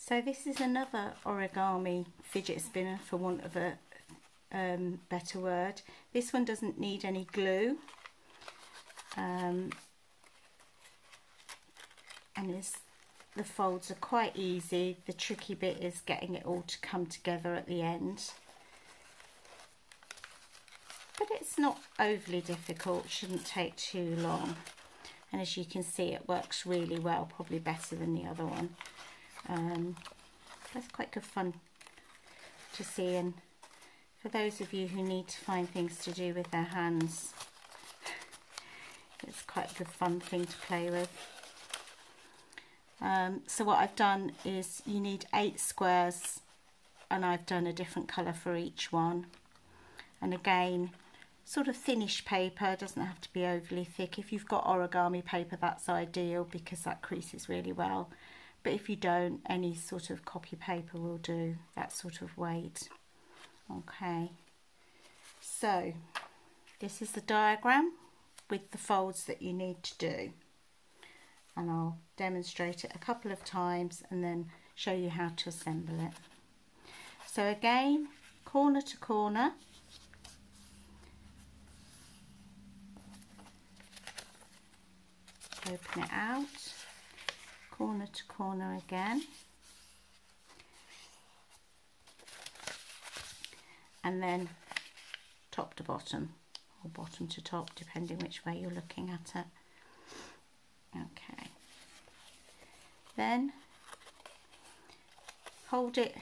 So this is another origami fidget spinner, for want of a better word. This one doesn't need any glue, and the folds are quite easy. The tricky bit is getting it all to come together at the end, but it's not overly difficult, shouldn't take too long, and as you can see it works really well, probably better than the other one. That's quite good fun to see, and for those of you who need to find things to do with their hands, it's quite a good fun thing to play with. So what I've done is, you need 8 squares, and I've done a different colour for each one, and again sort of thinnish paper, doesn't have to be overly thick. If you've got origami paper, that's ideal because that creases really well, but if you don't, any sort of copy paper will do, that sort of weight. Okay, so this is the diagram with the folds that you need to do, and I'll demonstrate it a couple of times and then show you how to assemble it. So again, corner to corner, open it out, corner to corner again, and then top to bottom, or bottom to top, depending which way you're looking at it. Okay, then hold it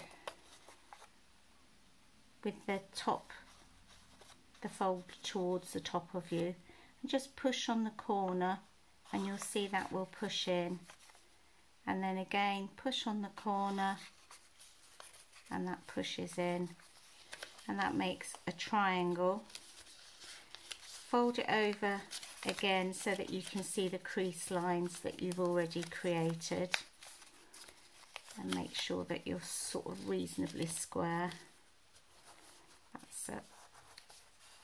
with the top, the fold towards the top of you, and just push on the corner, and you'll see that will push in, and then again push on the corner, and that pushes in, and that makes a triangle. Fold it over again so that you can see the crease lines that you've already created, and make sure that you're sort of reasonably square. That's it.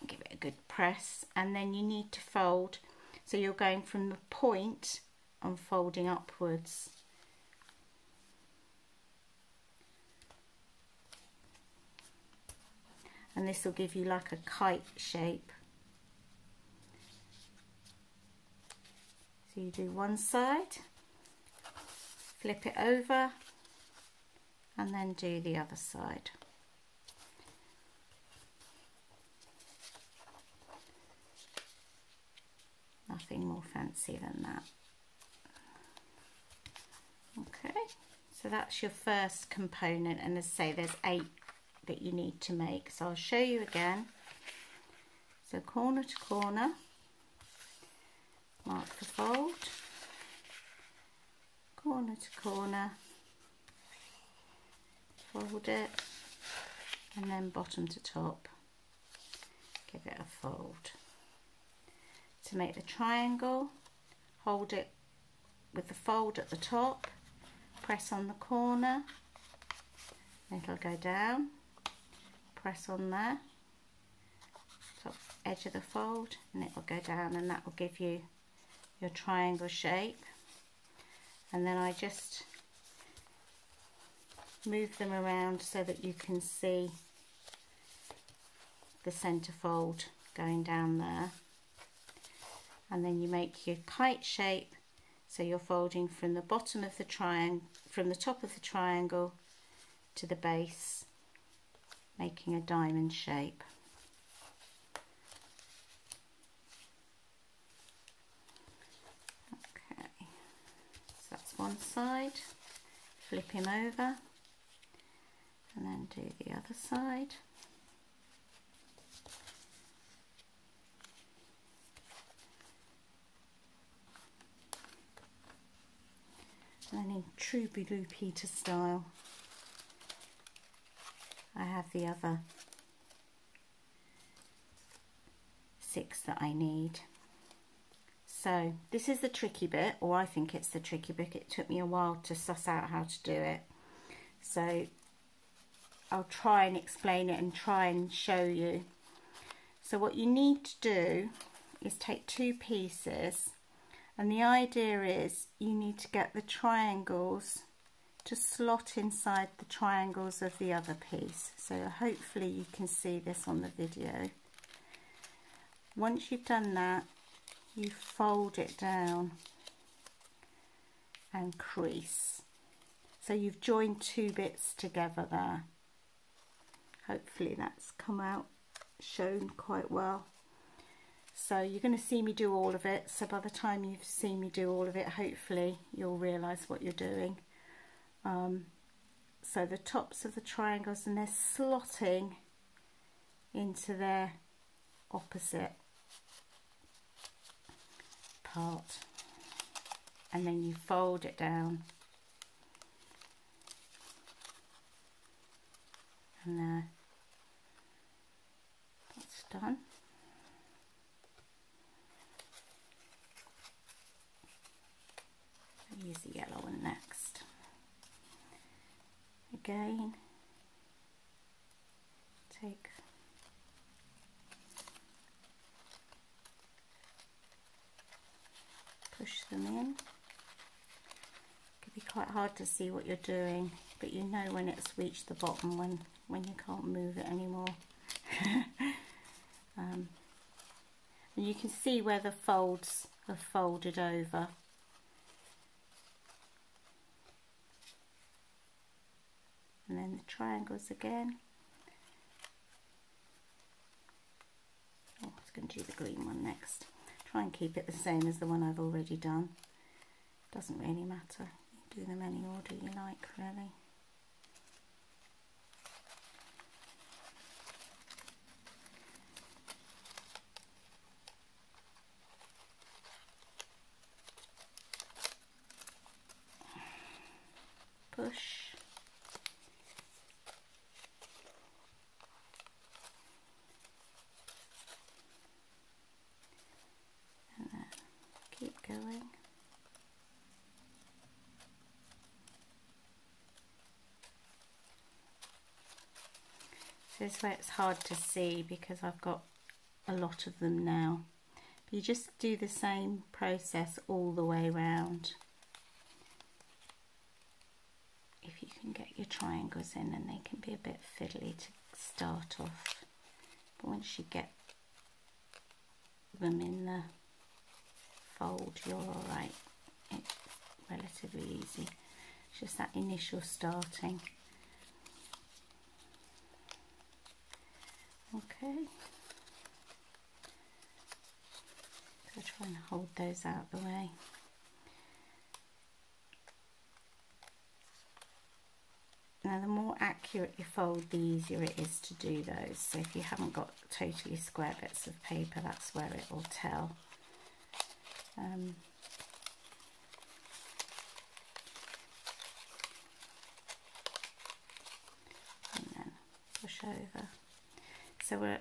Give it a good press, and then you need to fold, so you're going from the point and folding upwards. And this will give you like a kite shape. So you do one side, flip it over, and then do the other side. Nothing more fancy than that. Okay, so that's your first component, and as I say, there's 8 that you need to make, so I'll show you again. So corner to corner, mark the fold, corner to corner, fold it, and then bottom to top, give it a fold. To make the triangle, hold it with the fold at the top, press on the corner, it'll go down, press on there, top edge of the fold, and it will go down, and that will give you your triangle shape. And then I just move them around so that you can see the centre fold going down there. And then you make your kite shape, so you're folding from the bottom of the triangle, from the top of the triangle to the base, making a diamond shape. Okay, so that's one side, flip him over, and then do the other side. And then in true Blue Peter style, I have the other 6 that I need. So this is the tricky bit, or I think it's the tricky bit. It took me a while to suss out how to do it. So I'll try and explain it and try and show you. So what you need to do is take 2 pieces, and the idea is you need to get the triangles to slot inside the triangles of the other piece. So hopefully you can see this on the video. Once you've done that, you fold it down and crease. So you've joined two bits together there. Hopefully that's come out shown quite well. So you're going to see me do all of it. So by the time you've seen me do all of it, hopefully you'll realise what you're doing. So the tops of the triangles, and they're slotting into their opposite part, and then you fold it down, and there, that's done. I'll use the yellow one next. Again, take push them in. It can be quite hard to see what you're doing, but you know when it's reached the bottom, when you can't move it anymore. And you can see where the folds have folded over. And then the triangles again. Oh, I was going to do the green one next. Try and keep it the same as the one I've already done. Doesn't really matter. You do them any order you like, really. Push. Keep going. So this way it's hard to see because I've got a lot of them now. But you just do the same process all the way around. If you can get your triangles in, and they can be a bit fiddly to start off. But once you get them in the fold, you're all right. It's relatively easy. It's just that initial starting. Okay. So try and hold those out of the way. Now, the more accurate you fold, the easier it is to do those. So if you haven't got totally square bits of paper, that's where it will tell. And then push over. So we're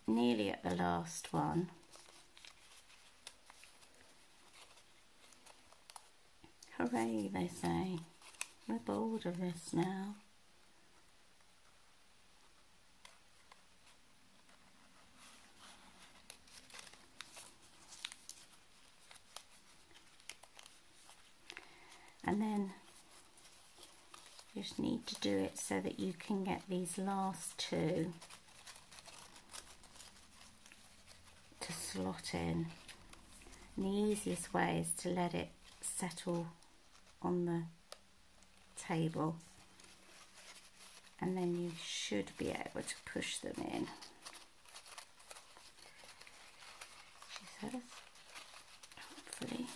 nearly at the last one. Hooray, they say. We're bored of this now. And then you just need to do it so that you can get these last two to slot in. And the easiest way is to let it settle on the table, and then you should be able to push them in. She says, hopefully.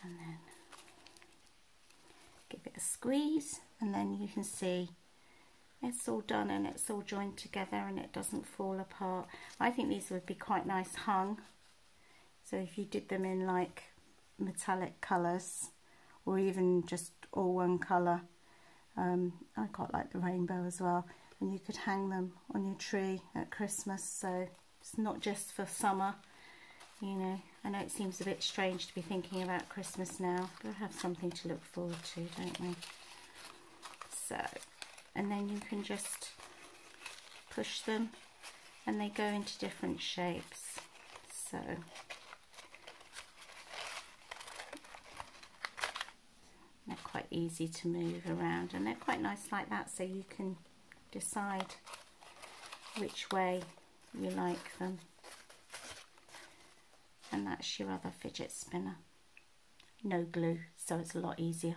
And then give it a squeeze, and then you can see it's all done and it's all joined together and it doesn't fall apart. I think these would be quite nice hung. So if you did them in like metallic colours, or even just all one colour, I quite like the rainbow as well, and you could hang them on your tree at Christmas. So it's not just for summer, you know. I know it seems a bit strange to be thinking about Christmas now, but we have something to look forward to, don't we? So, and then you can just push them and they go into different shapes. So they're quite easy to move around and they're quite nice like that, so you can decide which way you like them. And that's your other fidget spinner. No glue, so it's a lot easier.